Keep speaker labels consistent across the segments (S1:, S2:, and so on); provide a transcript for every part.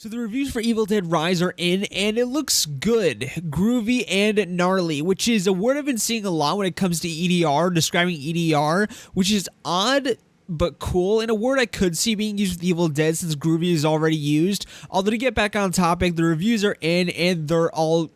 S1: So the reviews for Evil Dead Rise are in, and it looks good, groovy, and gnarly, which is a word I've been seeing a lot when it comes to EDR, describing EDR, which is odd but cool, and a word I could see being used with Evil Dead since groovy is already used. Although to get back on topic, the reviews are in, and they're all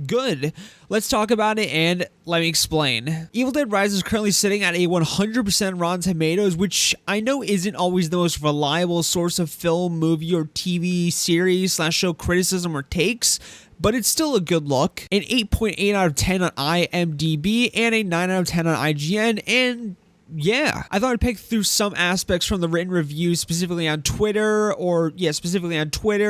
S1: good. Let's talk about it and let me explain. Evil Dead Rise is currently sitting at a 100% Rotten Tomatoes, which I know isn't always the most reliable source of film, movie, or TV series / show criticism or takes, but it's still a good look. An 8.8 out of 10 on IMDb and a 9 out of 10 on IGN, and yeah, I thought I'd pick through some aspects from the written reviews, specifically on Twitter,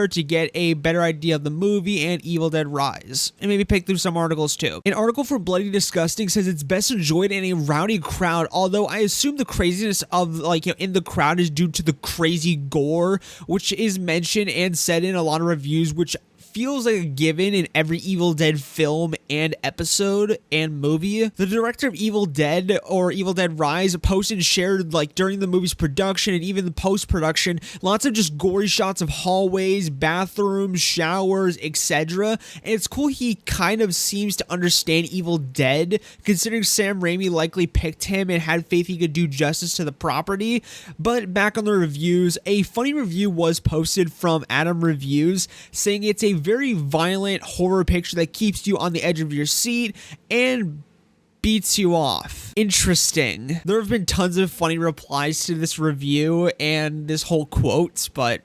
S1: to get a better idea of the movie and Evil Dead Rise, and maybe pick through some articles too. An article from Bloody Disgusting says it's best enjoyed in a rowdy crowd, although I assume the craziness of, in the crowd is due to the crazy gore, which is mentioned and said in a lot of reviews, which feels like a given in every Evil Dead film and episode and movie. The director of Evil Dead or Evil Dead Rise posted and shared during the movie's production and even the post-production lots of just gory shots of hallways, bathrooms, showers, etc. And it's cool he kind of seems to understand Evil Dead, considering Sam Raimi likely picked him and had faith he could do justice to the property. But back on the reviews, a funny review was posted from Adam Reviews saying it's a very violent horror picture that keeps you on the edge of your seat and beats you off. Interesting. There have been tons of funny replies to this review and this whole quote, but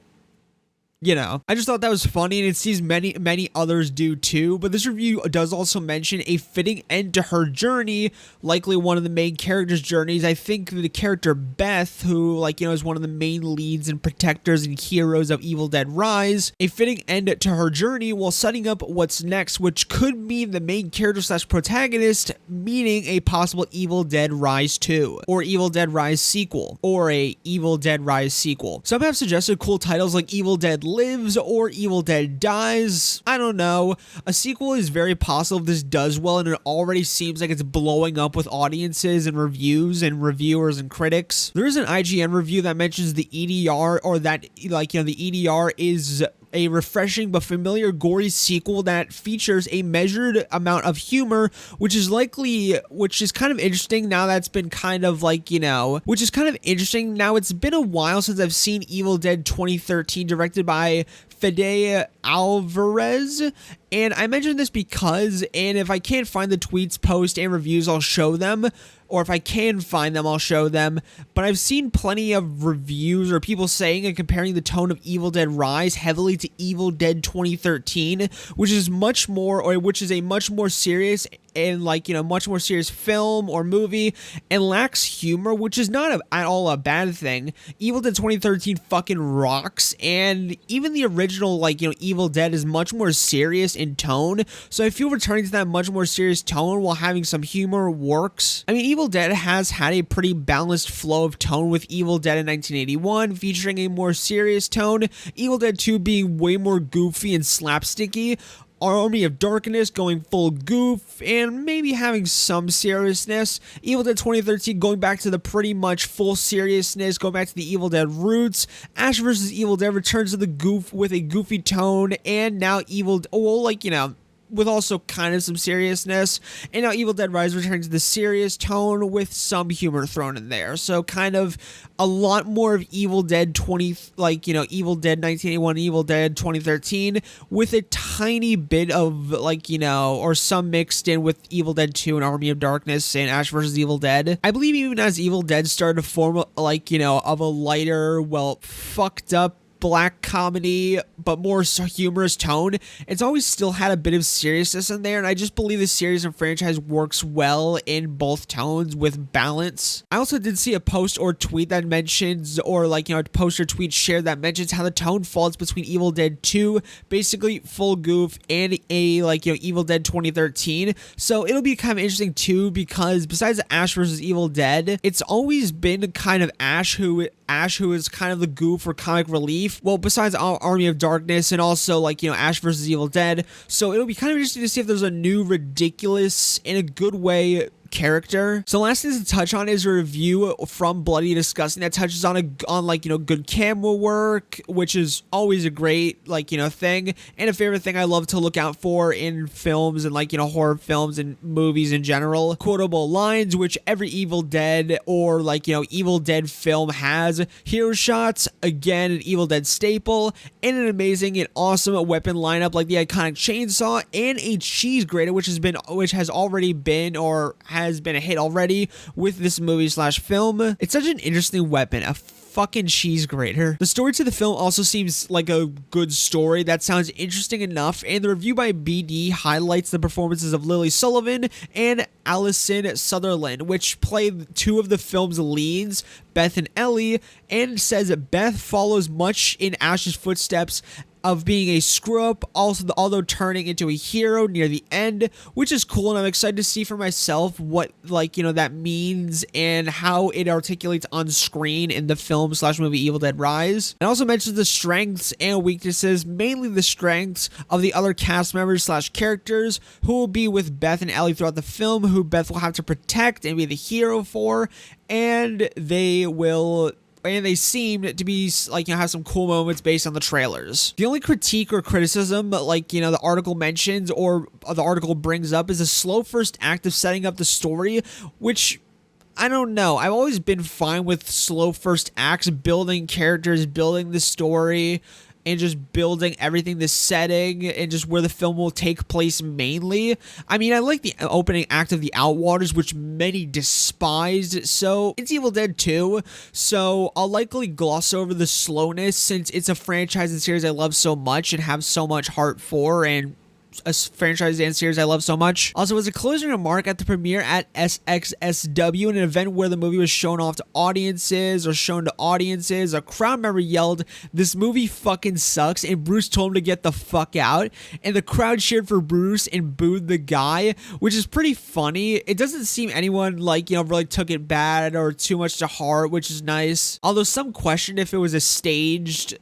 S1: I just thought that was funny, and it seems many others do too. But this review does also mention a fitting end to her journey, likely one of the main characters' journeys. I think the character Beth, who is one of the main leads and protectors and heroes of Evil Dead Rise, a fitting end to her journey while setting up what's next, which could mean the main character / protagonist, meaning a possible Evil Dead Rise 2 or Evil Dead Rise sequel or a Evil Dead Rise sequel. Some have suggested cool titles like Evil Dead Lives or Evil Dead Dies. I don't know. A sequel is very possible if this does well, and it already seems like it's blowing up with audiences and reviews and reviewers and critics. There is an IGN review that mentions the EDR, or that the EDR is a refreshing but familiar gory sequel that features a measured amount of humor, which is kind of interesting now that's been interesting now. It's been a while since I've seen Evil Dead 2013 directed by Fede Alvarez, and I mention this because, and if I can't find the tweets, posts, and reviews, I'll show them, or if I can find them, I'll show them, but I've seen plenty of reviews or people saying and comparing the tone of Evil Dead Rise heavily to Evil Dead 2013, which is a much more serious and much more serious film or movie, and lacks humor, which is not at all a bad thing. Evil Dead 2013 fucking rocks, and even the original Evil Dead is much more serious in tone, so I feel returning to that much more serious tone while having some humor works. I mean, Evil Dead has had a pretty balanced flow of tone, with Evil Dead in 1981 featuring a more serious tone, Evil Dead 2 being way more goofy and slapsticky, Army of Darkness going full goof and maybe having some seriousness, Evil Dead 2013 going back to the pretty much full seriousness, going back to the Evil Dead roots, Ash vs. Evil Dead returns to the goof with a goofy tone, and now with also kind of some seriousness, and now Evil Dead Rise returns to the serious tone with some humor thrown in there. So kind of a lot more of Evil Dead Evil Dead 1981, Evil Dead 2013, with a tiny bit of or some mixed in with Evil Dead 2 and Army of Darkness and Ash vs. Evil Dead. I believe even as Evil Dead started to form of a lighter, fucked up black comedy but more humorous tone, it's always still had a bit of seriousness in there, and I just believe the series and franchise works well in both tones with balance. I also did see a post or tweet that mentions, or a post or tweet shared that mentions how the tone falls between Evil Dead 2, basically full goof, and Evil Dead 2013. So it'll be kind of interesting too, because besides Ash vs. Evil Dead, it's always been kind of Ash who is kind of the goof or comic relief. Well, besides Army of Darkness and also Ash vs. Evil Dead. So it'll be kind of interesting to see if there's a new ridiculous, in a good way, character. So last thing to touch on is a review from Bloody Disgusting that touches on like, you know, good camera work, which is always a great, like, you know, thing, and a favorite thing I love to look out for in films and, like, you know, horror films and movies in general. Quotable lines, which every Evil Dead or, like, you know, Evil Dead film has. Hero shots, again, an Evil Dead staple, and an amazing and awesome weapon lineup like the iconic chainsaw and a cheese grater, which has already been or has been a hit already with this movie / film. It's such an interesting weapon, a fucking cheese grater. The story to the film also seems like a good story that sounds interesting enough, and the review by BD highlights the performances of Lily Sullivan and Allison Sutherland, which play two of the film's leads, Beth and Ellie, and says that Beth follows much in Ash's footsteps of being a screw-up, although turning into a hero near the end, which is cool, and I'm excited to see for myself what, like, you know, that means and how it articulates on screen in the film / movie Evil Dead Rise. It also mentions the strengths and weaknesses, mainly the strengths of the other cast members / characters who will be with Beth and Ellie throughout the film, who Beth will have to protect and be the hero for, and they seem to be, like, you know, have some cool moments based on the trailers. The only critique or criticism, like, you know, the article mentions or the article brings up is a slow first act of setting up the story, which I don't know. I've always been fine with slow first acts, building characters, building the story, and just building everything, the setting, and just where the film will take place mainly. I mean, I like the opening act of The Outwaters, which many despised, so it's Evil Dead 2, so I'll likely gloss over the slowness since it's a franchise and series I love so much and have so much heart for, and a franchise and series I love so much. Also, as a closing remark at the premiere at SXSW, an event where the movie was shown to audiences, a crowd member yelled, "This movie fucking sucks," and Bruce told him to get the fuck out, and the crowd cheered for Bruce and booed the guy, which is pretty funny. It doesn't seem anyone, like, you know, really took it bad or too much to heart, which is nice. Although some questioned if it was a staged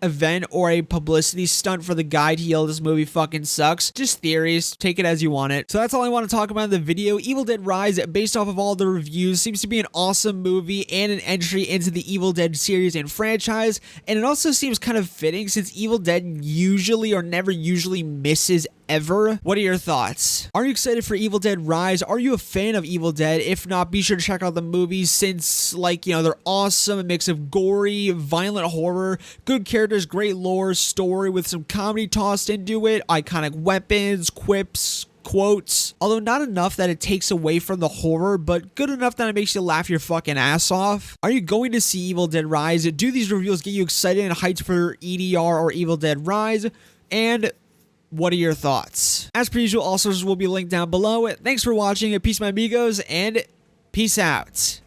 S1: event or a publicity stunt for the guy to yell, "This movie fucking sucks." Just theories, take it as you want it. So that's all I want to talk about in the video. Evil Dead Rise, based off of all the reviews, seems to be an awesome movie and an entry into the Evil Dead series and franchise, and it also seems kind of fitting since Evil Dead usually or never usually misses ever. What are your thoughts? Are you excited for Evil Dead Rise? Are you a fan of Evil Dead? If not, be sure to check out the movies since, like, you know, they're awesome. A mix of gory, violent horror, good characters, great lore, story with some comedy tossed into it, iconic weapons, quips, quotes, although not enough that it takes away from the horror, but good enough that it makes you laugh your fucking ass off. Are you going to see Evil Dead Rise? Do these reveals get you excited and hyped for EDR or Evil Dead Rise? And what are your thoughts? As per usual, all sources will be linked down below. Thanks for watching. Peace, my amigos, and peace out.